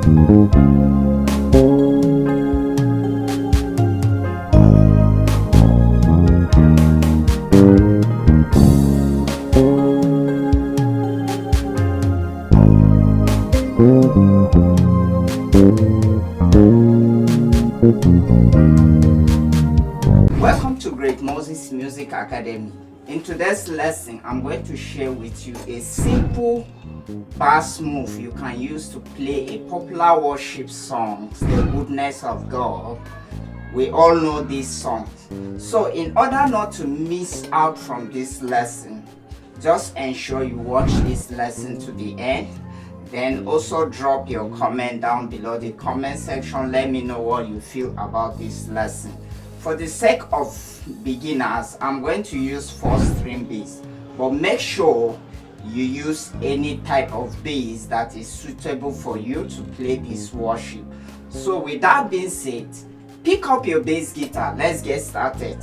Welcome to Great Moses Music Academy. In today's lesson, I'm going to share with you a simple bass move you can use to play a popular worship song, The Goodness of God. We all know this song. So in order not to miss out from this lesson, just ensure you watch this lesson to the end. Then also drop your comment down below the comment section. Let me know what you feel about this lesson. For the sake of beginners, I'm going to use 4-string bass, but make sure you use any type of bass that is suitable for you to play this worship. So with that being said, pick up your bass guitar. Let's get started.